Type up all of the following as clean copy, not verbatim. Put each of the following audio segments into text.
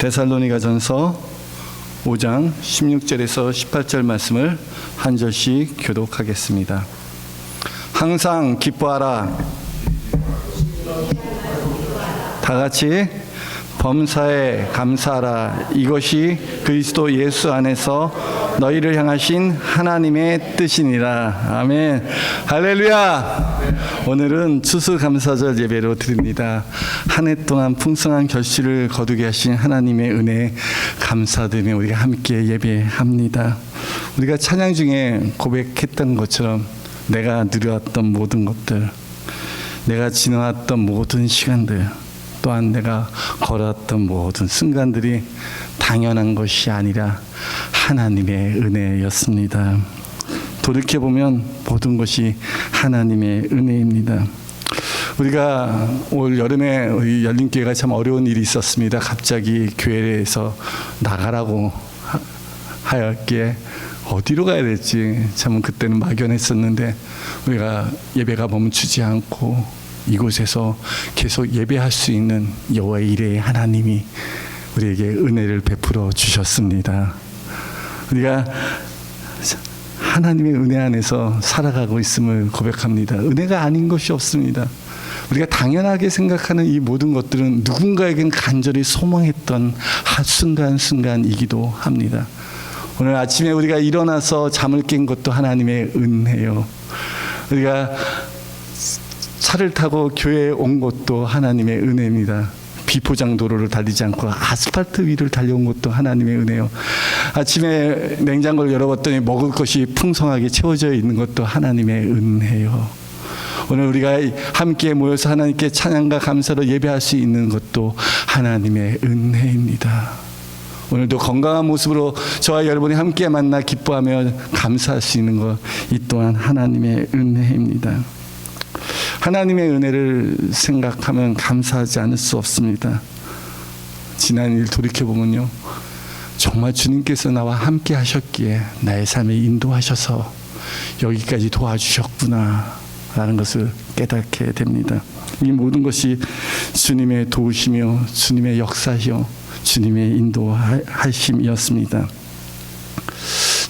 데살로니가전서 5장 16절에서 18절 말씀을 한 절씩 교독하겠습니다. 항상 기뻐하라. 다 같이 범사에 감사하라. 이것이 그리스도 예수 안에서 너희를 향하신 하나님의 뜻이니라. 아멘. 할렐루야. 오늘은 추수감사절 예배로 드립니다. 한 해 동안 풍성한 결실을 거두게 하신 하나님의 은혜에 감사드리며 우리가 함께 예배합니다. 우리가 찬양 중에 고백했던 것처럼 내가 누려왔던 모든 것들, 내가 지나왔던 모든 시간들, 또한 내가 걸어왔던 모든 순간들이 당연한 것이 아니라 하나님의 은혜였습니다. 돌이켜보면 모든 것이 하나님의 은혜입니다. 우리가 올 여름에 우리 열린교회가 참 어려운 일이 있었습니다. 갑자기 교회에서 나가라고 하였기에 어디로 가야 될지 참 그때는 막연했었는데, 우리가 예배가 멈추지 않고 이곳에서 계속 예배할 수 있는 여호와의 일의 하나님이 우리에게 은혜를 베풀어 주셨습니다. 우리가 하나님의 은혜 안에서 살아가고 있음을 고백합니다. 은혜가 아닌 것이 없습니다. 우리가 당연하게 생각하는 이 모든 것들은 누군가에겐 간절히 소망했던 순간순간이기도 합니다. 오늘 아침에 우리가 일어나서 잠을 깬 것도 하나님의 은혜요. 우리가 차를 타고 교회에 온 것도 하나님의 은혜입니다. 비포장 도로를 달리지 않고 아스팔트 위를 달려온 것도 하나님의 은혜요. 아침에 냉장고를 열어봤더니 먹을 것이 풍성하게 채워져 있는 것도 하나님의 은혜요. 오늘 우리가 함께 모여서 하나님께 찬양과 감사로 예배할 수 있는 것도 하나님의 은혜입니다. 오늘도 건강한 모습으로 저와 여러분이 함께 만나 기뻐하며 감사할 수 있는 것, 이 또한 하나님의 은혜입니다. 하나님의 은혜를 생각하면 감사하지 않을 수 없습니다. 지난 일 돌이켜보면요, 정말 주님께서 나와 함께 하셨기에 나의 삶에 인도하셔서 여기까지 도와주셨구나 라는 것을 깨닫게 됩니다. 이 모든 것이 주님의 도우시며 주님의 역사이요 주님의 인도하심이었습니다.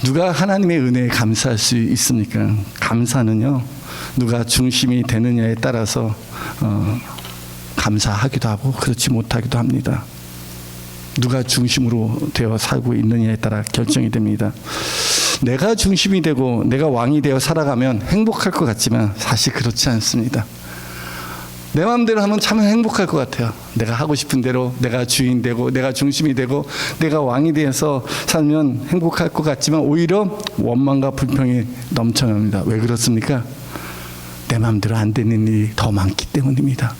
누가 하나님의 은혜에 감사할 수 있습니까? 감사는요, 누가 중심이 되느냐에 따라서 감사하기도 하고 그렇지 못하기도 합니다. 누가 중심으로 되어 살고 있느냐에 따라 결정이 됩니다. 내가 중심이 되고 내가 왕이 되어 살아가면 행복할 것 같지만 사실 그렇지 않습니다. 내 마음대로 하면 참 행복할 것 같아요. 내가 하고 싶은 대로 내가 주인 되고 내가 중심이 되고 내가 왕이 되어서 살면 행복할 것 같지만 오히려 원망과 불평이 넘쳐납니다. 왜 그렇습니까? 내 마음대로 안 되는 일이 더 많기 때문입니다.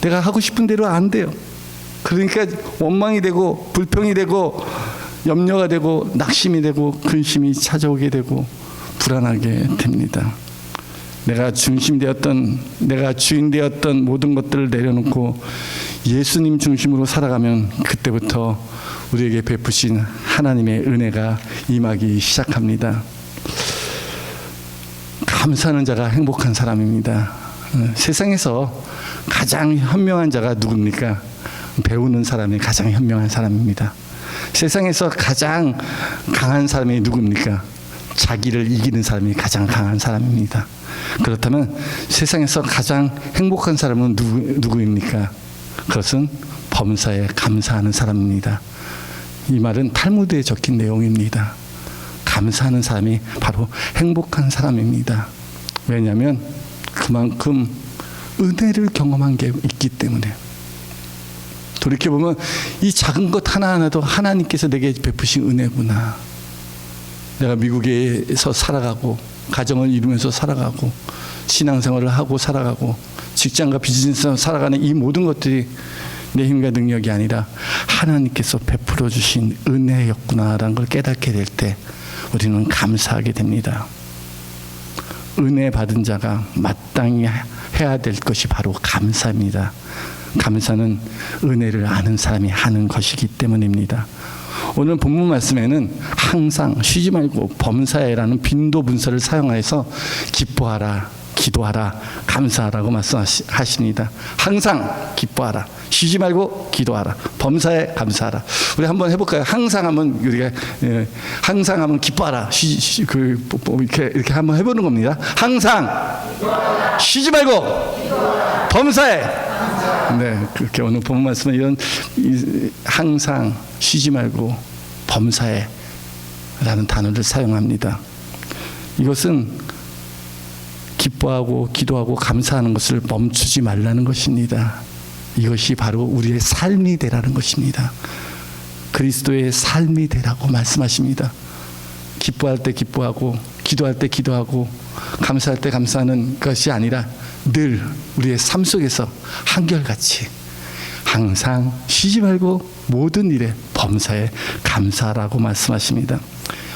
내가 하고 싶은 대로 안 돼요. 그러니까 원망이 되고 불평이 되고 염려가 되고 낙심이 되고 근심이 찾아오게 되고 불안하게 됩니다. 내가 중심 되었던, 내가 주인 되었던 모든 것들을 내려놓고 예수님 중심으로 살아가면 그때부터 우리에게 베푸신 하나님의 은혜가 임하기 시작합니다. 감사하는 자가 행복한 사람입니다. 세상에서 가장 현명한 자가 누굽니까? 배우는 사람이 가장 현명한 사람입니다. 세상에서 가장 강한 사람이 누굽니까? 자기를 이기는 사람이 가장 강한 사람입니다. 그렇다면 세상에서 가장 행복한 사람은 누구입니까? 그것은 범사에 감사하는 사람입니다. 이 말은 탈무드에 적힌 내용입니다. 감사하는 사람이 바로 행복한 사람입니다. 왜냐하면 그만큼 은혜를 경험한 게 있기 때문에. 돌이켜보면 이 작은 것 하나하나도 하나님께서 내게 베푸신 은혜구나. 내가 미국에서 살아가고 가정을 이루면서 살아가고 신앙생활을 하고 살아가고 직장과 비즈니스로 살아가는 이 모든 것들이 내 힘과 능력이 아니라 하나님께서 베풀어 주신 은혜였구나라는 걸 깨닫게 될 때 우리는 감사하게 됩니다. 은혜 받은 자가 마땅히 해야 될 것이 바로 감사입니다. 감사는 은혜를 아는 사람이 하는 것이기 때문입니다. 오늘 본문 말씀에는 항상 쉬지 말고 범사에라는 빈도 분사를 사용해서 기뻐하라, 기도하라, 감사하라고 말씀하십니다. 항상 기뻐하라, 쉬지 말고 기도하라, 범사에 감사하라. 우리 한번 해볼까요? 항상 하면 우리가 항상 하면 기뻐하라, 이렇게 한번 해보는 겁니다. 항상 쉬지 말고 범사에. 네, 그렇게 오늘 본 말씀은 이런 항상 쉬지 말고 범사에 라는 단어를 사용합니다. 이것은 기뻐하고 기도하고 감사하는 것을 멈추지 말라는 것입니다. 이것이 바로 우리의 삶이 되라는 것입니다. 그리스도의 삶이 되라고 말씀하십니다. 기뻐할 때 기뻐하고 기도할 때 기도하고 감사할 때 감사하는 것이 아니라 늘 우리의 삶 속에서 한결같이 항상 쉬지 말고 모든 일에 범사에 감사하라고 말씀하십니다.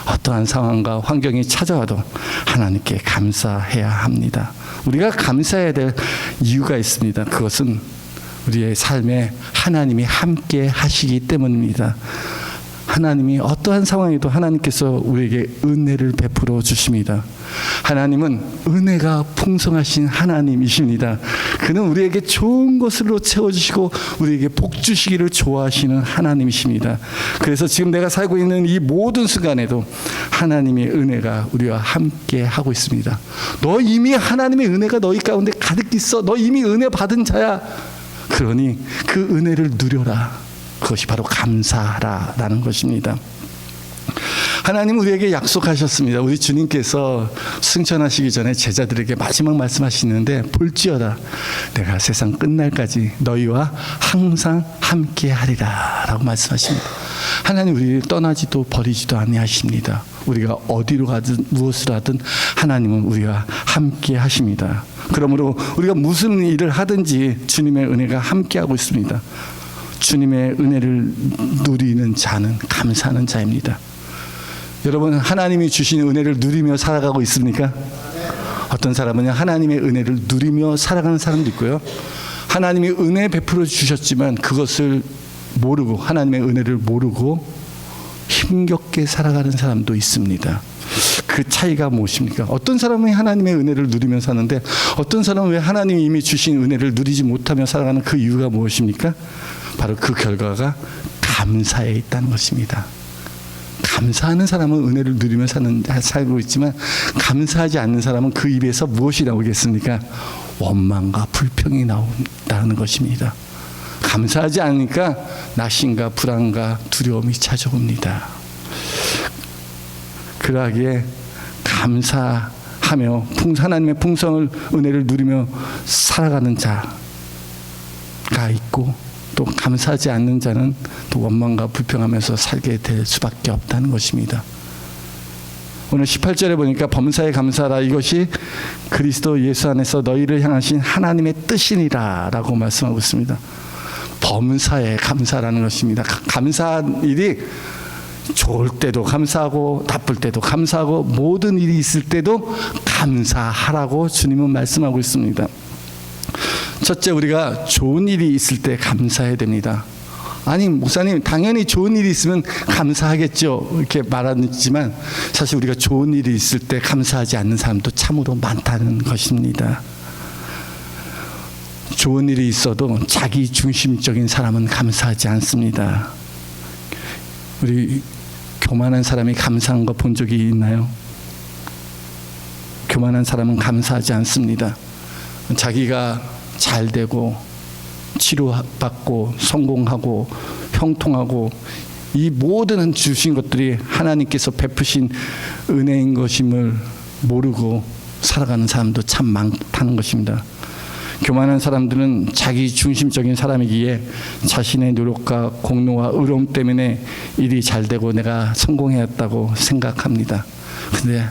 어떠한 상황과 환경이 찾아와도 하나님께 감사해야 합니다. 우리가 감사해야 될 이유가 있습니다. 그것은 우리의 삶에 하나님이 함께 하시기 때문입니다. 하나님이 어떠한 상황에도 하나님께서 우리에게 은혜를 베풀어 주십니다. 하나님은 은혜가 풍성하신 하나님이십니다. 그는 우리에게 좋은 것으로 채워주시고 우리에게 복 주시기를 좋아하시는 하나님이십니다. 그래서 지금 내가 살고 있는 이 모든 순간에도 하나님의 은혜가 우리와 함께 하고 있습니다. 너 이미 하나님의 은혜가 너희 가운데 가득 있어. 너 이미 은혜 받은 자야. 그러니 그 은혜를 누려라. 그것이 바로 감사하라라는 것입니다. 하나님 우리에게 약속하셨습니다. 우리 주님께서 승천하시기 전에 제자들에게 마지막 말씀하시는데 볼지어다 내가 세상 끝날까지 너희와 항상 함께 하리라 라고 말씀하십니다. 하나님 우리를 떠나지도 버리지도 아니하십니다. 우리가 어디로 가든 무엇을 하든 하나님은 우리와 함께 하십니다. 그러므로 우리가 무슨 일을 하든지 주님의 은혜가 함께하고 있습니다. 주님의 은혜를 누리는 자는 감사하는 자입니다. 여러분 하나님이 주신 은혜를 누리며 살아가고 있습니까? 어떤 사람은 하나님의 은혜를 누리며 살아가는 사람도 있고요. 하나님이 은혜 베풀어 주셨지만 그것을 모르고 하나님의 은혜를 모르고 힘겹게 살아가는 사람도 있습니다. 그 차이가 무엇입니까? 어떤 사람은 하나님의 은혜를 누리며 사는데 어떤 사람은 왜 하나님이 이미 주신 은혜를 누리지 못하며 살아가는 그 이유가 무엇입니까? 바로 그 결과가 감사에 있다는 것입니다. 감사하는 사람은 은혜를 누리며 살고 있지만 감사하지 않는 사람은 그 입에서 무엇이 나오겠습니까? 원망과 불평이 나온다는 것입니다. 감사하지 않으니까 낙심과 불안과 두려움이 찾아옵니다. 그러하기에 감사하며 하나님의 풍성을 은혜를 누리며 살아가는 자가 있고 또 감사하지 않는 자는 또 원망과 불평하면서 살게 될 수밖에 없다는 것입니다. 오늘 18절에 보니까 범사에 감사하라 이것이 그리스도 예수 안에서 너희를 향하신 하나님의 뜻이니라 라고 말씀하고 있습니다. 범사에 감사라는 것입니다. 감사한 일이 좋을 때도 감사하고 나쁠 때도 감사하고 모든 일이 있을 때도 감사하라고 주님은 말씀하고 있습니다. 첫째, 우리가 좋은 일이 있을 때 감사해야 됩니다. 아니 목사님 당연히 좋은 일이 있으면 감사하겠죠 이렇게 말하지만 사실 우리가 좋은 일이 있을 때 감사하지 않는 사람도 참으로 많다는 것입니다. 좋은 일이 있어도 자기 중심적인 사람은 감사하지 않습니다. 우리 교만한 사람이 감사한 거 본 적이 있나요? 교만한 사람은 감사하지 않습니다. 자기가 잘 되고 치료받고 성공하고 형통하고 이 모든 주신 것들이 하나님께서 베푸신 은혜인 것임을 모르고 살아가는 사람도 참 많다는 것입니다. 교만한 사람들은 자기 중심적인 사람이기에 자신의 노력과 공로와 의로움 때문에 일이 잘 되고 내가 성공해왔다고 생각합니다. 그런데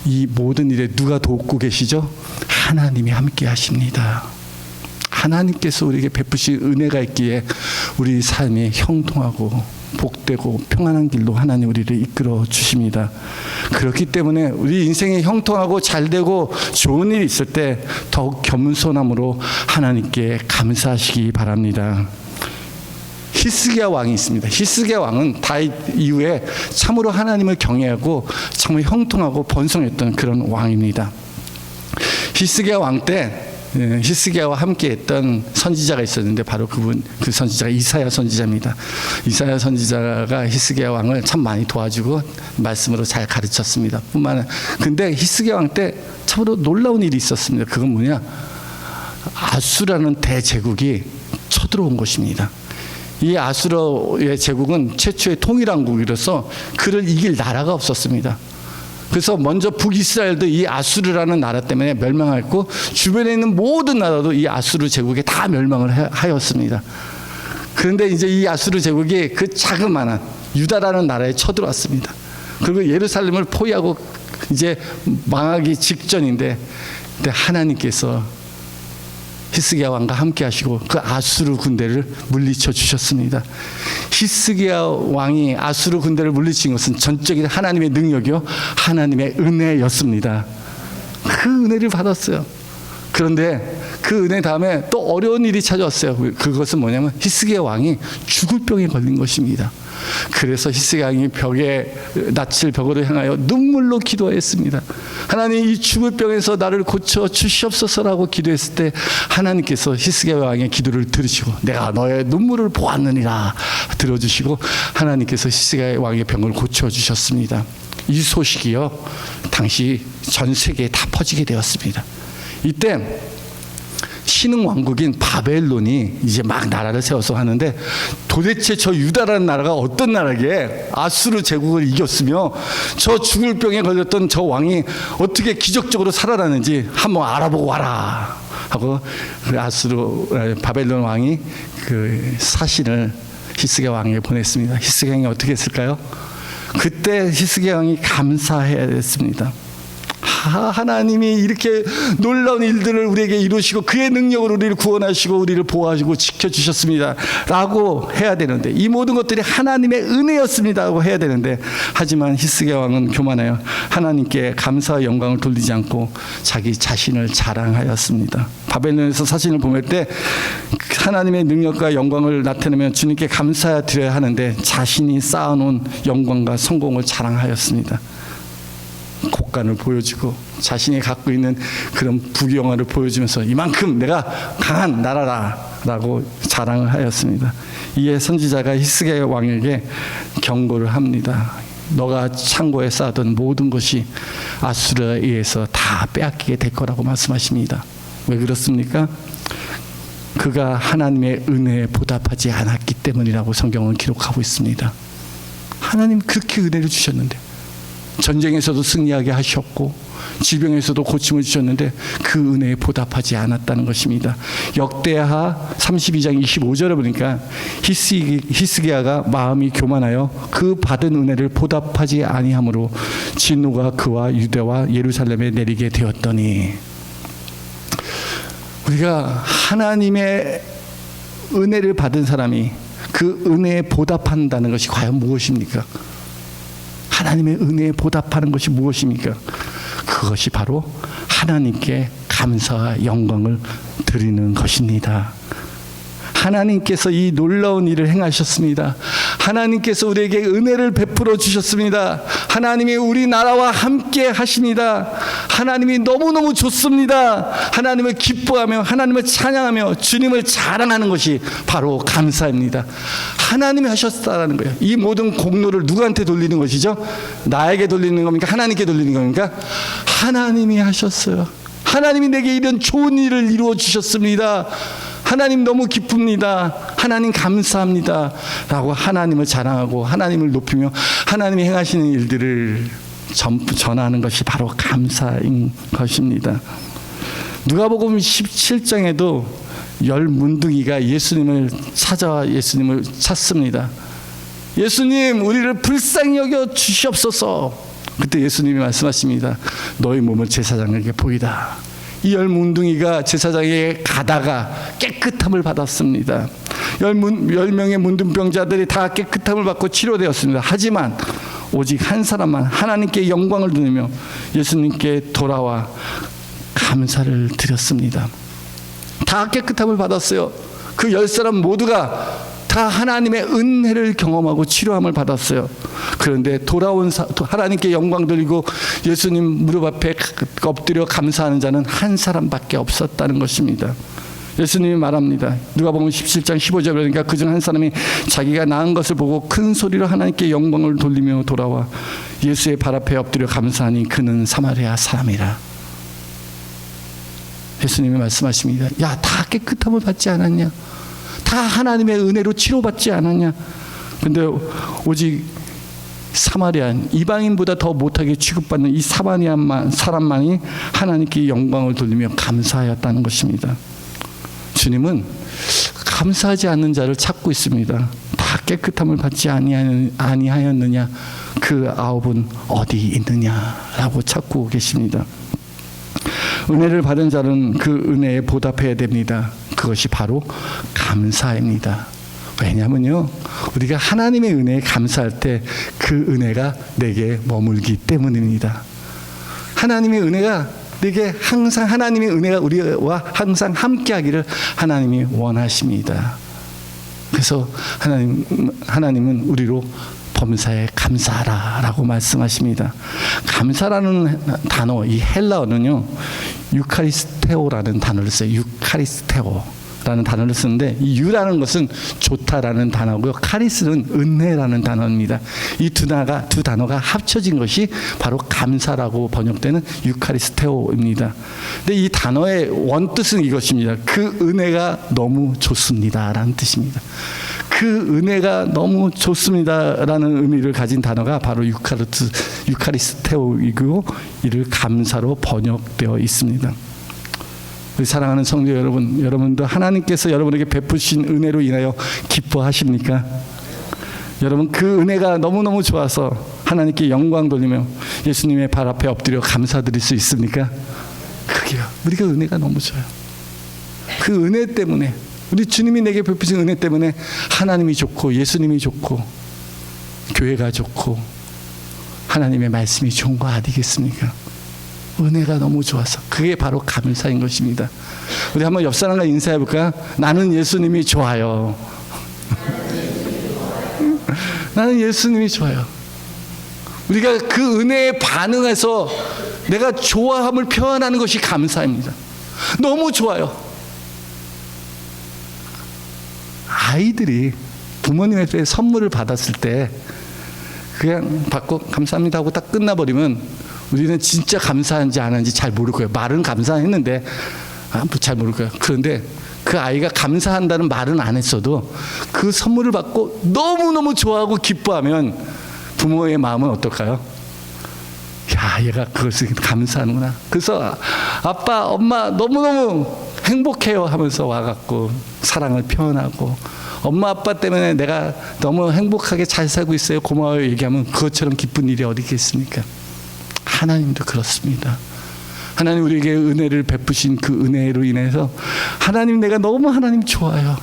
이 모든 일에 누가 돕고 계시죠? 하나님이 함께 하십니다. 하나님께서 우리에게 베푸신 은혜가 있기에 우리 삶이 형통하고 복되고 평안한 길로 하나님 우리를 이끌어 주십니다. 그렇기 때문에 우리 인생이 형통하고 잘되고 좋은 일이 있을 때 더욱 겸손함으로 하나님께 감사하시기 바랍니다. 히스기야 왕이 있습니다. 히스기야 왕은 다윗 이후에 참으로 하나님을 경외하고 참으로 형통하고 번성했던 그런 왕입니다. 히스기야 왕 때 히스기야와 함께했던 선지자가 있었는데 바로 그 선지자가 이사야 선지자입니다. 이사야 선지자가 히스기야 왕을 참 많이 도와주고 말씀으로 잘 가르쳤습니다. 근데 히스기야 왕 때 참으로 놀라운 일이 있었습니다. 그건 뭐냐? 아수라는 대제국이 쳐들어온 것입니다. 이 아수르의 제국은 최초의 통일왕국이로서 그를 이길 나라가 없었습니다. 그래서 먼저 북이스라엘도 이 아수르라는 나라 때문에 멸망했고 주변에 있는 모든 나라도 이 아수르 제국에 다 멸망을 하였습니다. 그런데 이제 이 아수르 제국이 그 자그마한 유다라는 나라에 쳐들어왔습니다. 그리고 예루살렘을 포위하고 이제 망하기 직전인데 그때 하나님께서 히스기야 왕과 함께 하시고 그 아수르 군대를 물리쳐 주셨습니다. 히스기야 왕이 아수르 군대를 물리친 것은 전적인 하나님의 능력이요 하나님의 은혜였습니다. 그 은혜를 받았어요. 그런데 그 은혜 다음에 또 어려운 일이 찾아왔어요. 그것은 뭐냐면 히스기야 왕이 죽을 병에 걸린 것입니다. 그래서 히스기야 왕이 낯을 벽으로 향하여 눈물로 기도했습니다. 하나님, 이 죽을 병에서 나를 고쳐 주시옵소서라고 기도했을 때 하나님께서 히스기야 왕의 기도를 들으시고 내가 너의 눈물을 보았느니라 들어주시고 하나님께서 히스기야 왕의 병을 고쳐 주셨습니다. 이 소식이요 당시 전 세계에 다 퍼지게 되었습니다. 이때 신흥 왕국인 바벨론이 이제 막 나라를 세워서 하는데 도대체 저 유다라는 나라가 어떤 나라기에 아수르 제국을 이겼으며 저 죽을 병에 걸렸던 저 왕이 어떻게 기적적으로 살아났는지 한번 알아보고 와라 하고 바벨론 왕이 그 사신을 히스기야 왕에게 보냈습니다. 히스기야 왕이 어떻게 했을까요? 그때 히스기야 왕이 감사해야 됐습니다. 하나님이 이렇게 놀라운 일들을 우리에게 이루시고 그의 능력으로 우리를 구원하시고 우리를 보호하시고 지켜주셨습니다 라고 해야 되는데, 이 모든 것들이 하나님의 은혜였습니다 라고 해야 되는데, 하지만 히스기야 왕은 교만하여 하나님께 감사와 영광을 돌리지 않고 자기 자신을 자랑하였습니다. 바벨론에서 사신을 보낼 때 하나님의 능력과 영광을 나타내면 주님께 감사드려야 하는데 자신이 쌓아놓은 영광과 성공을 자랑하였습니다. 곡간을 보여주고 자신이 갖고 있는 그런 부귀영화를 보여주면서 이만큼 내가 강한 나라라고 자랑을 하였습니다. 이에 선지자가 히스기야 왕에게 경고를 합니다. 너가 창고에 쌓아둔 모든 것이 아수르에 의해서 다 빼앗기게 될 거라고 말씀하십니다. 왜 그렇습니까? 그가 하나님의 은혜에 보답하지 않았기 때문이라고 성경은 기록하고 있습니다. 하나님 그렇게 은혜를 주셨는데, 전쟁에서도 승리하게 하셨고 질병에서도 고침을 주셨는데 그 은혜에 보답하지 않았다는 것입니다. 역대하 32장 25절에 보니까 히스기야가 마음이 교만하여 그 받은 은혜를 보답하지 아니함으로 진노가 그와 유대와 예루살렘에 내리게 되었더니, 우리가 하나님의 은혜를 받은 사람이 그 은혜에 보답한다는 것이 과연 무엇입니까? 하나님의 은혜에 보답하는 것이 무엇입니까? 그것이 바로 하나님께 감사와 영광을 드리는 것입니다. 하나님께서 이 놀라운 일을 행하셨습니다. 하나님께서 우리에게 은혜를 베풀어 주셨습니다. 하나님이 우리나라와 함께 하십니다. 하나님이 너무너무 좋습니다. 하나님을 기뻐하며 하나님을 찬양하며 주님을 자랑하는 것이 바로 감사입니다. 하나님이 하셨다는 거예요. 이 모든 공로를 누구한테 돌리는 것이죠? 나에게 돌리는 겁니까? 하나님께 돌리는 겁니까? 하나님이 하셨어요. 하나님이 내게 이런 좋은 일을 이루어 주셨습니다. 하나님 너무 기쁩니다. 하나님 감사합니다 라고 하나님을 자랑하고 하나님을 높이며 하나님이 행하시는 일들을 전하는 것이 바로 감사인 것입니다. 누가복음 17장에도 10문둥이가 예수님을 찾아와 예수님을 찾습니다. 예수님, 우리를 불쌍히 여겨 주시옵소서. 그때 예수님이 말씀하십니다. 너희 몸을 제사장에게 보이다. 이 10문둥이가 제사장에게 가다가 깨끗함을 받았습니다. 10명의 문둥병자들이 다 깨끗함을 받고 치료되었습니다. 하지만 오직 한 사람만 하나님께 영광을 드리며 예수님께 돌아와 감사를 드렸습니다. 다 깨끗함을 받았어요. 그 10사람 모두가 다 하나님의 은혜를 경험하고 치료함을 받았어요. 그런데 돌아온 하나님께 영광 돌리고 예수님 무릎 앞에 엎드려 감사하는 자는 한 사람밖에 없었다는 것입니다. 예수님이 말합니다. 누가복음 17장 15절 그러니까 그중 한 사람이 자기가 낳은 것을 보고 큰 소리로 하나님께 영광을 돌리며 돌아와 예수의 발 앞에 엎드려 감사하니 그는 사마리아 사람이라. 예수님이 말씀하십니다. 야, 다 깨끗함을 받지 않았냐? 다 하나님의 은혜로 치료받지 않았냐? 근데 오직 사마리안, 이방인보다 더 못하게 취급받는 이 사마리아 사람만이 하나님께 영광을 돌리며 감사하였다는 것입니다. 주님은 감사하지 않는 자를 찾고 있습니다. 다 깨끗함을 받지 아니하였느냐? 그 아홉은 어디 있느냐라고 찾고 계십니다. 은혜를 받은 자는 그 은혜에 보답해야 됩니다. 그것이 바로 감사입니다. 왜냐하면요, 우리가 하나님의 은혜에 감사할 때 그 은혜가 내게 머물기 때문입니다. 하나님의 은혜가 내게 항상, 하나님의 은혜가 우리와 항상 함께하기를 하나님이 원하십니다. 그래서 하나님은 우리로 범사에 감사하라라고 말씀하십니다. 감사라는 단어, 이 헬라어는요, 유카리스테오라는 단어를 써요. 유카리스테오라는 단어를 쓰는데, 이 유라는 것은 좋다라는 단어고요, 카리스는 은혜라는 단어입니다. 이 두 단어가 합쳐진 것이 바로 감사라고 번역되는 유카리스테오입니다. 근데 이 단어의 원뜻은 이것입니다. 그 은혜가 너무 좋습니다라는 뜻입니다. 그 은혜가 너무 좋습니다라는 의미를 가진 단어가 바로 유카리스테오이고, 이를 감사로 번역되어 있습니다. 우리 사랑하는 성도 여러분, 여러분도 하나님께서 여러분에게 베푸신 은혜로 인하여 기뻐하십니까? 여러분, 그 은혜가 너무너무 좋아서 하나님께 영광 돌리며 예수님의 발 앞에 엎드려 감사드릴 수 있습니까? 그게요, 우리가 은혜가 너무 좋아요. 그 은혜 때문에, 우리 주님이 내게 베푸신 은혜 때문에 하나님이 좋고 예수님이 좋고 교회가 좋고 하나님의 말씀이 좋은 거 아니겠습니까? 은혜가 너무 좋아서, 그게 바로 감사인 것입니다. 우리 한번 옆 사람과 인사해 볼까요? 나는 예수님이 좋아요. 나는 예수님이 좋아요. 우리가 그 은혜에 반응해서 내가 좋아함을 표현하는 것이 감사입니다. 너무 좋아요. 아이들이 부모님의 선물을 받았을 때 그냥 받고 감사합니다 하고 딱 끝나버리면 우리는 진짜 감사한지 안 하는지 잘 모를 거예요. 말은 감사했는데 잘 모를 거예요. 그런데 그 아이가 감사한다는 말은 안 했어도 그 선물을 받고 너무너무 좋아하고 기뻐하면 부모의 마음은 어떨까요? 야, 얘가 그것을 감사하는구나. 그래서 아빠, 엄마 너무너무 행복해요 하면서 와갖고 사랑을 표현하고, 엄마 아빠 때문에 내가 너무 행복하게 잘 살고 있어요, 고마워요 얘기하면 그것처럼 기쁜 일이 어디 있겠습니까? 하나님도 그렇습니다. 하나님 우리에게 은혜를 베푸신 그 은혜로 인해서 하나님, 내가 너무 하나님 좋아요,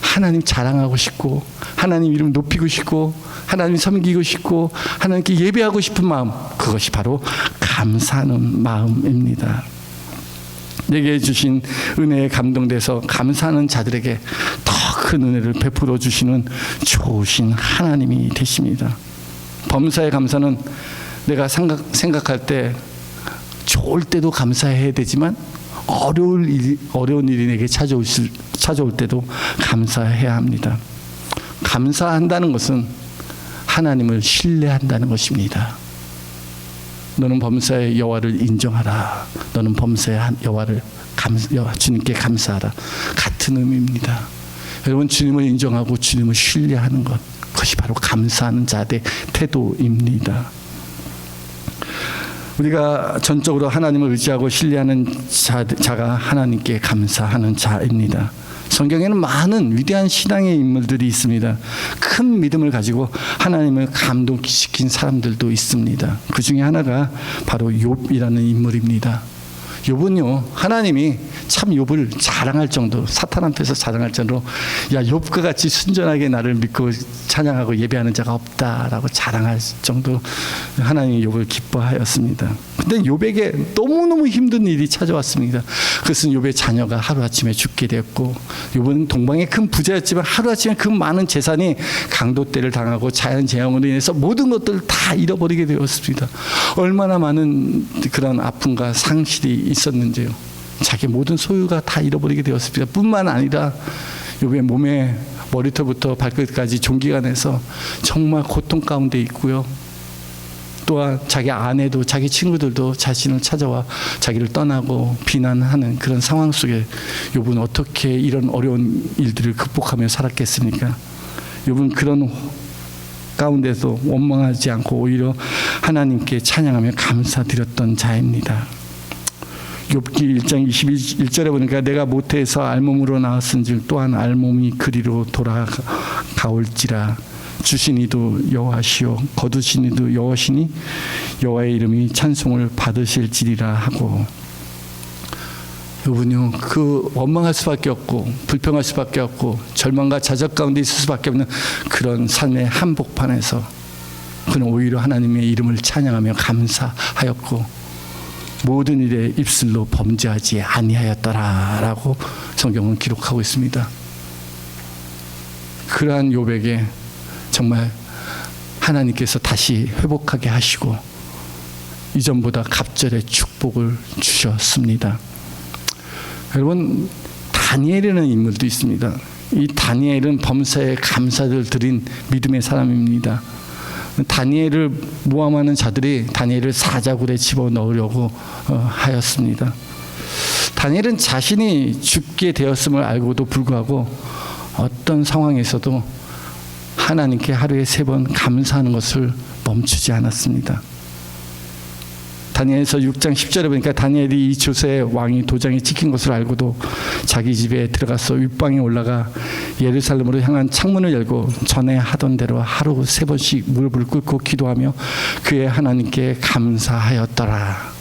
하나님 자랑하고 싶고 하나님 이름 높이고 싶고 하나님 섬기고 싶고 하나님께 예배하고 싶은 마음, 그것이 바로 감사하는 마음입니다. 내게 주신 은혜에 감동돼서 감사하는 자들에게 더 큰 은혜를 베풀어 주시는 좋으신 하나님이 되십니다. 범사의 감사는 내가 생각할 때 좋을 때도 감사해야 되지만 어려운 일이 내게 찾아올 때도 감사해야 합니다. 감사한다는 것은 하나님을 신뢰한다는 것입니다. 너는 범사의 여호와를 인정하라. 너는 범사의 여호와를 주님께 감사하라. 같은 의미입니다. 여러분, 주님을 인정하고 주님을 신뢰하는 것, 그것이 바로 감사하는 자의 태도입니다. 우리가 전적으로 하나님을 의지하고 신뢰하는 자가 하나님께 감사하는 자입니다. 성경에는 많은 위대한 신앙의 인물들이 있습니다. 큰 믿음을 가지고 하나님을 감동시킨 사람들도 있습니다. 그 중에 하나가 바로 욥이라는 인물입니다. 욥은요, 하나님이 참 욥을 자랑할 정도로, 사탄 앞에서 자랑할 정도로, 야, 욥과 같이 순전하게 나를 믿고 찬양하고 예배하는 자가 없다라고 자랑할 정도로 하나님이 욥을 기뻐하였습니다. 근데 욥에게 너무너무 힘든 일이 찾아왔습니다. 그것은 욥의 자녀가 하루아침에 죽게 되었고, 욥은 동방의 큰 부자였지만 하루아침에 그 많은 재산이 강도떼를 당하고 자연재앙으로 인해서 모든 것들을 다 잃어버리게 되었습니다. 얼마나 많은 그런 아픔과 상실이 있었는지요. 자기 모든 소유가 다 잃어버리게 되었습니다. 뿐만 아니라 욥의 몸에 머리털부터 발끝까지 종기가 내서 정말 고통 가운데 있고요. 또한 자기 아내도 자기 친구들도 자신을 찾아와 자기를 떠나고 비난하는 그런 상황 속에 욥은 어떻게 이런 어려운 일들을 극복하며 살았겠습니까? 욥은 그런 가운데서 원망하지 않고 오히려 하나님께 찬양하며 감사드렸던 자입니다. 욥기 1장 21절에 보니까 내가 모태에서 알몸으로 나왔은즉 또한 알몸이 그리로 돌아가올지라. 주신 이도 여호와시요 거두신 이도 여호와시니 여호와의 이름이 찬송을 받으실지리라 하고, 욥은요 그 원망할 수밖에 없고 불평할 수밖에 없고 절망과 좌절 가운데 있을 수밖에 없는 그런 삶의 한복판에서 그는 오히려 하나님의 이름을 찬양하며 감사하였고 모든 일에 입술로 범죄하지 아니하였더라라고 성경은 기록하고 있습니다. 그러한 욥에게 정말 하나님께서 다시 회복하게 하시고 이전보다 갑절의 축복을 주셨습니다. 여러분, 다니엘이라는 인물도 있습니다. 이 다니엘은 범사에 감사를 드린 믿음의 사람입니다. 다니엘을 모함하는 자들이 다니엘을 사자굴에 집어넣으려고 하였습니다. 다니엘은 자신이 죽게 되었음을 알고도 불구하고 어떤 상황에서도 하나님께 하루에 3번 감사하는 것을 멈추지 않았습니다. 다니엘서 6장 10절에 보니까 다니엘이 이 조세의 왕이 도장에 찍힌 것을 알고도 자기 집에 들어가서 윗방에 올라가 예루살렘으로 향한 창문을 열고 전에 하던 대로 하루 3번씩 무릎을 꿇고 기도하며 그의 하나님께 감사하였더라.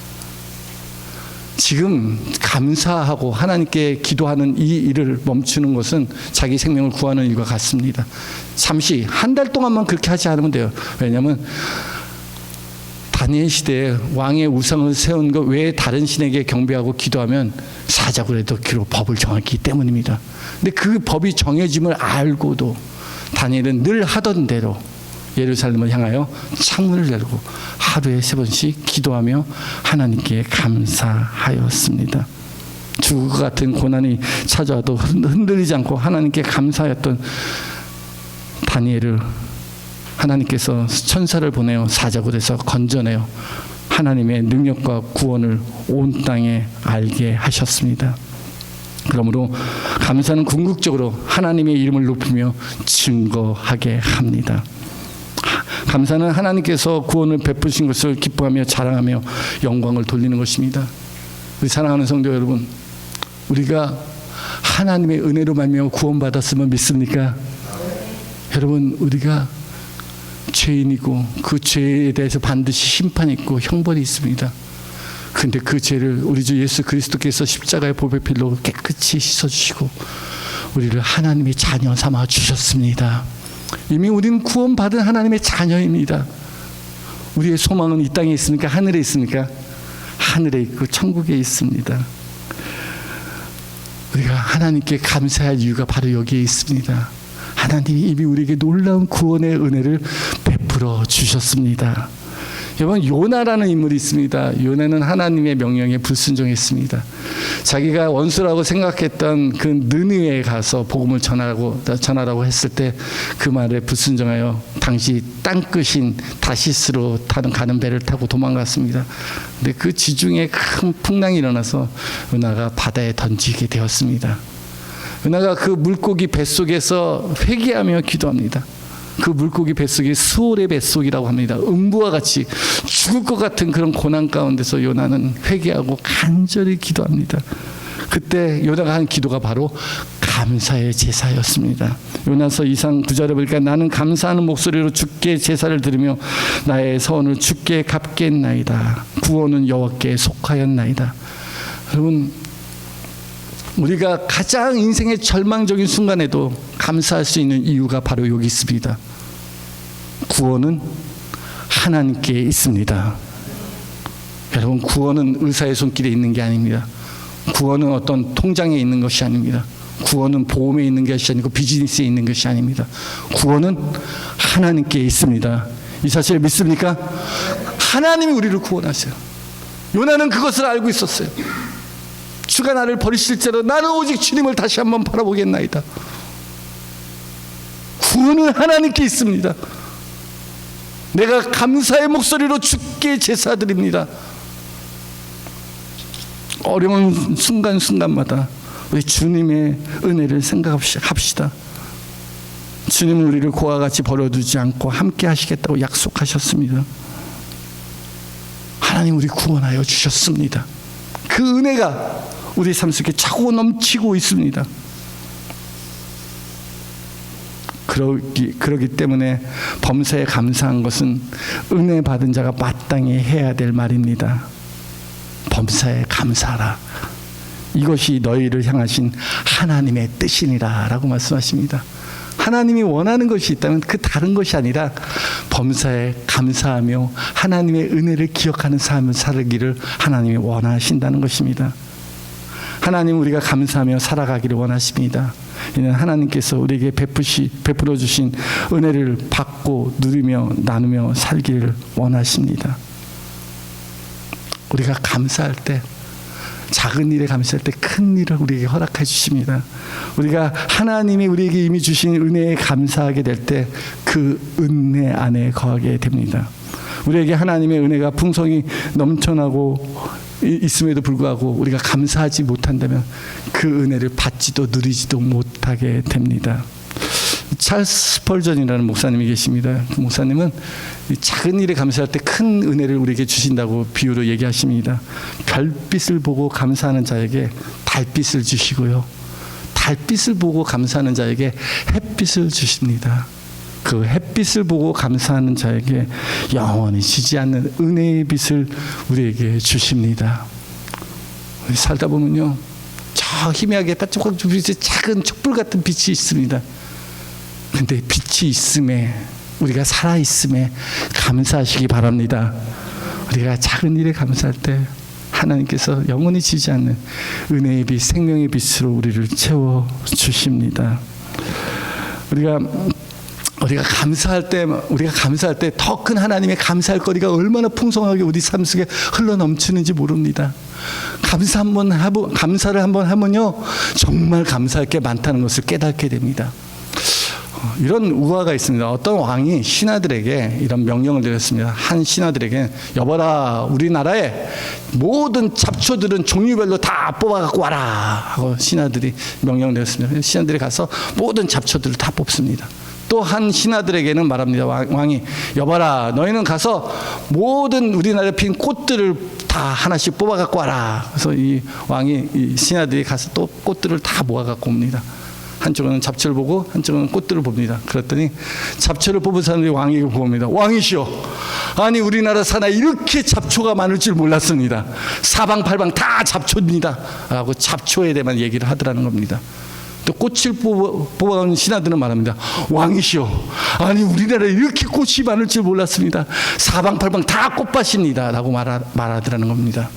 지금 감사하고 하나님께 기도하는 이 일을 멈추는 것은 자기 생명을 구하는 일과 같습니다. 잠시 한 달 동안만 그렇게 하지 않으면 돼요. 왜냐하면 다니엘 시대에 왕의 우상을 세운 것 외에 다른 신에게 경배하고 기도하면 사자굴에도 기로 법을 정했기 때문입니다. 근데 그 법이 정해짐을 알고도 다니엘은 늘 하던 대로 예루살렘을 향하여 창문을 열고 하루에 3번씩 기도하며 하나님께 감사하였습니다. 죽을 것 같은 고난이 찾아와도 흔들리지 않고 하나님께 감사하였던 다니엘을 하나님께서 천사를 보내어 사자굴에서 건져내어 하나님의 능력과 구원을 온 땅에 알게 하셨습니다. 그러므로 감사는 궁극적으로 하나님의 이름을 높이며 증거하게 합니다. 감사는 하나님께서 구원을 베푸신 것을 기뻐하며 자랑하며 영광을 돌리는 것입니다. 우리 사랑하는 성도 여러분, 우리가 하나님의 은혜로 말미암아 구원받았음을 믿습니까? 여러분, 우리가 죄인이고 그 죄에 대해서 반드시 심판이 있고 형벌이 있습니다. 그런데 그 죄를 우리 주 예수 그리스도께서 십자가의 보배 필로 깨끗이 씻어주시고 우리를 하나님의 자녀 삼아 주셨습니다. 이미 우리는 구원받은 하나님의 자녀입니다. 우리의 소망은 이 땅에 있습니까? 하늘에 있습니까? 하늘에 있고 천국에 있습니다. 우리가 하나님께 감사할 이유가 바로 여기에 있습니다. 하나님이 이미 우리에게 놀라운 구원의 은혜를 베풀어 주셨습니다. 여러분, 요나라는 인물이 있습니다. 요나는 하나님의 명령에 불순종했습니다. 자기가 원수라고 생각했던 그 느느웨에 가서 복음을 전하라고 했을 때 그 말에 불순종하여 당시 땅끝인 다시스로 가는 배를 타고 도망갔습니다. 근데 그 지중해 큰 풍랑이 일어나서 요나가 바다에 던지게 되었습니다. 요나가 그 물고기 뱃속에서 회개하며 기도합니다. 그 물고기 뱃속이 수올의 뱃속이라고 합니다. 음부와 같이 죽을 것 같은 그런 고난 가운데서 요나는 회개하고 간절히 기도합니다. 그때 요나가 한 기도가 바로 감사의 제사였습니다. 요나서 2장 9절에 보니까 나는 감사하는 목소리로 주께 제사를 드리며 나의 서원을 주께 갚겠나이다. 구원은 여호와께 속하였나이다. 여러분, 우리가 가장 인생의 절망적인 순간에도 감사할 수 있는 이유가 바로 여기 있습니다. 구원은 하나님께 있습니다. 여러분, 구원은 의사의 손길에 있는 게 아닙니다. 구원은 어떤 통장에 있는 것이 아닙니다. 구원은 보험에 있는 것이 아니고 비즈니스에 있는 것이 아닙니다. 구원은 하나님께 있습니다. 이 사실을 믿습니까? 하나님이 우리를 구원하세요. 요나는 그것을 알고 있었어요. 주가 나를 버리실지라도 나는 오직 주님을 다시 한번 바라보겠나이다. 구원은 하나님께 있습니다. 내가 감사의 목소리로 주께 제사드립니다. 어려운 순간순간마다 우리 주님의 은혜를 생각합시다. 주님은 우리를 고와 같이 버려두지 않고 함께 하시겠다고 약속하셨습니다. 하나님 우리 구원하여 주셨습니다. 그 은혜가 우리 삶 속에 차고 넘치고 있습니다. 그러기 때문에 범사에 감사한 것은 은혜 받은 자가 마땅히 해야 될 말입니다. 범사에 감사하라. 이것이 너희를 향하신 하나님의 뜻이니라 라고 말씀하십니다. 하나님이 원하는 것이 있다면 그 다른 것이 아니라 범사에 감사하며 하나님의 은혜를 기억하는 삶을 살기를 하나님이 원하신다는 것입니다. 하나님 우리가 감사하며 살아가기를 원하십니다. 이는 하나님께서 우리에게 베풀어 주신 은혜를 받고 누리며 나누며 살기를 원하십니다. 우리가 감사할 때, 작은 일에 감사할 때 큰 일을 우리에게 허락해 주십니다. 우리가 하나님이 우리에게 이미 주신 은혜에 감사하게 될 때 그 은혜 안에 거하게 됩니다. 우리에게 하나님의 은혜가 풍성히 넘쳐나고 있음에도 불구하고 우리가 감사하지 못한다면 그 은혜를 받지도 누리지도 못하게 됩니다. 찰스 스펄전이라는 목사님이 계십니다. 그 목사님은 작은 일에 감사할 때 큰 은혜를 우리에게 주신다고 비유로 얘기하십니다. 별빛을 보고 감사하는 자에게 달빛을 주시고요, 달빛을 보고 감사하는 자에게 햇빛을 주십니다. 그 햇빛을 보고 감사하는 자에게 영원히 지지 않는 은혜의 빛을 우리에게 주십니다. 우리 살다 보면요, 저 희미하게 반짝반짝 빛이 작은 촛불 같은 빛이 있습니다. 근데 빛이 있음에, 우리가 살아있음에 감사하시기 바랍니다. 우리가 작은 일에 감사할 때 하나님께서 영원히 지지 않는 은혜의 빛, 생명의 빛으로 우리를 채워주십니다. 우리가 감사할 때 더 큰 하나님의 감사할 거리가 얼마나 풍성하게 우리 삶 속에 흘러 넘치는지 모릅니다. 감사를 한번 하면요, 정말 감사할 게 많다는 것을 깨닫게 됩니다. 이런 우화가 있습니다. 어떤 왕이 신하들에게 이런 명령을 내렸습니다. 한 신하들에게, 여봐라, 우리나라에 모든 잡초들은 종류별로 다 뽑아갖고 와라 하고 신하들이 명령을 내렸습니다. 신하들이 가서 모든 잡초들을 다 뽑습니다. 또 한 신하들에게는 말합니다. 왕이, 여봐라, 너희는 가서 모든 우리나라에 핀 꽃들을 다 하나씩 뽑아갖고 와라. 그래서 이 신하들이 가서 또 꽃들을 다 모아갖고 옵니다. 한쪽은 잡초를 보고 한쪽은 꽃들을 봅니다. 그랬더니 잡초를 뽑은 사람들이 왕에게 보입니다. 왕이시여, 아니 우리나라 산하에 이렇게 잡초가 많을 줄 몰랐습니다. 사방팔방 다 잡초입니다 라고 잡초에 대한 얘기를 하더라는 겁니다. 또 꽃을 뽑아온 신하들은 말합니다. 왕이시여, 아니 우리나라에 이렇게 꽃이 많을 줄 몰랐습니다. 사방팔방 다 꽃밭입니다 라고 말하더라는 겁니다.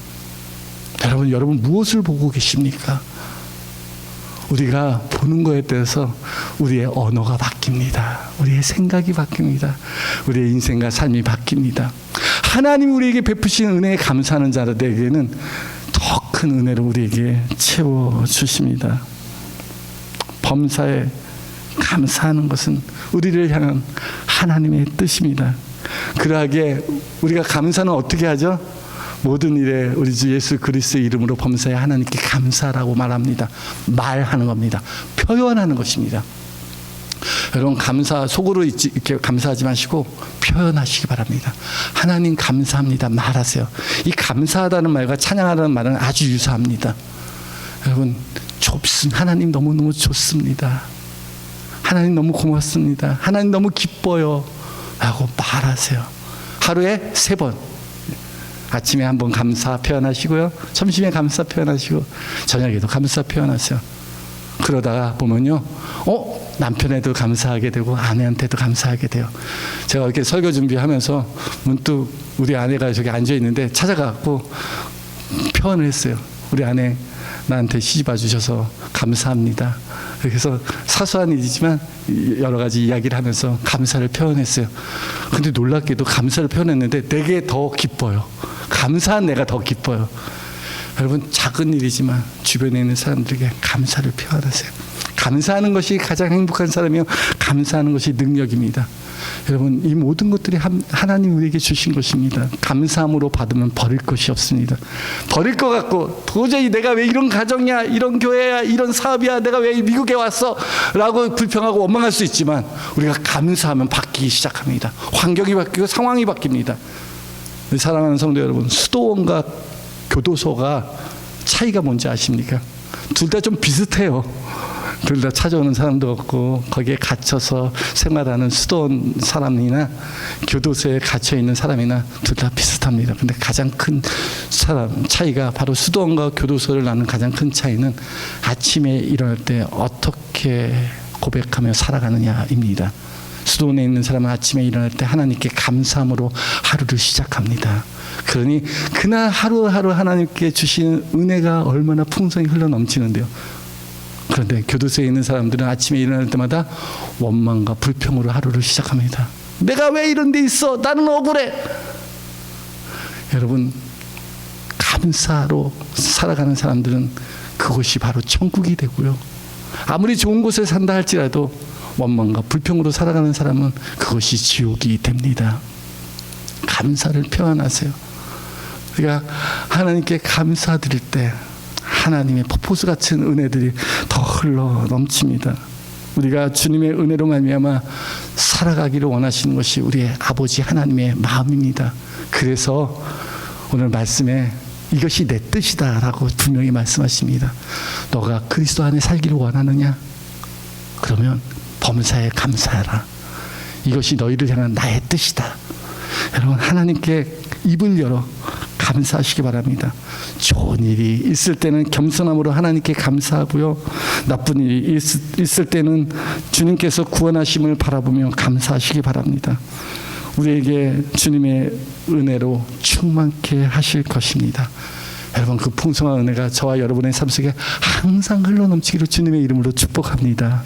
여러분 무엇을 보고 계십니까? 우리가 보는 것에 대해서 우리의 언어가 바뀝니다. 우리의 생각이 바뀝니다. 우리의 인생과 삶이 바뀝니다. 하나님이 우리에게 베푸신 은혜에 감사하는 자들에게는 더 큰 은혜를 우리에게 채워주십니다. 범사에 감사하는 것은 우리를 향한 하나님의 뜻입니다. 그러하기에 우리가 감사는 어떻게 하죠? 모든 일에 우리 주 예수 그리스도의 이름으로 범사에 하나님께 감사라고 말합니다. 말하는 겁니다. 표현하는 것입니다. 여러분, 속으로 이렇게 감사하지 마시고 표현하시기 바랍니다. 하나님 감사합니다 말하세요. 이 감사하다는 말과 찬양하다는 말은 아주 유사합니다. 여러분, 하나님 너무너무 좋습니다. 하나님 너무 고맙습니다. 하나님 너무 기뻐요 라고 말하세요. 하루에 3번. 아침에 한번 감사 표현하시고요. 점심에 감사 표현하시고 저녁에도 감사 표현하세요. 그러다가 보면요. 남편에도 감사하게 되고 아내한테도 감사하게 돼요. 제가 이렇게 설교 준비하면서 문득 우리 아내가 저기 앉아 있는데 찾아가고 표현을 했어요. 우리 아내 나한테 시집 와주셔서 감사합니다. 그래서 사소한 일이지만 여러 가지 이야기를 하면서 감사를 표현했어요. 근데 놀랍게도 감사를 표현했는데 내게 더 기뻐요. 감사한 내가 더 기뻐요. 여러분, 작은 일이지만 주변에 있는 사람들에게 감사를 표현하세요. 감사하는 것이 가장 행복한 사람이요, 감사하는 것이 능력입니다. 여러분, 이 모든 것들이 하나님 우리에게 주신 것입니다. 감사함으로 받으면 버릴 것이 없습니다. 버릴 것 같고 도저히 내가 왜 이런 가정이야, 이런 교회야, 이런 사업이야, 내가 왜 미국에 왔어 라고 불평하고 원망할 수 있지만 우리가 감사하면 바뀌기 시작합니다. 환경이 바뀌고 상황이 바뀝니다. 사랑하는 성도 여러분, 수도원과 교도소가 차이가 뭔지 아십니까? 둘 다 좀 비슷해요. 둘 다 찾아오는 사람도 없고 거기에 갇혀서 생활하는 수도원 사람이나 교도소에 갇혀있는 사람이나 둘 다 비슷합니다. 근데 가장 큰 차이가 바로 수도원과 교도소를 나눈 가장 큰 차이는 아침에 일어날 때 어떻게 고백하며 살아가느냐입니다. 수도원에 있는 사람은 아침에 일어날 때 하나님께 감사함으로 하루를 시작합니다. 그러니 그날 하루하루 하나님께 주시는 은혜가 얼마나 풍성히 흘러넘치는데요. 그런데 교도소에 있는 사람들은 아침에 일어날 때마다 원망과 불평으로 하루를 시작합니다. 내가 왜 이런 데 있어? 나는 억울해. 여러분, 감사로 살아가는 사람들은 그곳이 바로 천국이 되고요. 아무리 좋은 곳에 산다 할지라도 원망과 불평으로 살아가는 사람은 그것이 지옥이 됩니다. 감사를 표현하세요. 우리가 하나님께 감사드릴 때 하나님의 폭포수 같은 은혜들이 더 흘러 넘칩니다. 우리가 주님의 은혜로 말미암아 살아가기를 원하시는 것이 우리의 아버지 하나님의 마음입니다. 그래서 오늘 말씀에 이것이 내 뜻이다 라고 분명히 말씀하십니다. 너가 그리스도 안에 살기를 원하느냐? 그러면 범사에 감사하라. 이것이 너희를 향한 나의 뜻이다. 여러분, 하나님께 입을 열어 감사하시기 바랍니다. 좋은 일이 있을 때는 겸손함으로 하나님께 감사하고요, 나쁜 일이 있을 때는 주님께서 구원하심을 바라보며 감사하시기 바랍니다. 우리에게 주님의 은혜로 충만케 하실 것입니다. 여러분, 그 풍성한 은혜가 저와 여러분의 삶 속에 항상 흘러넘치기를 주님의 이름으로 축복합니다.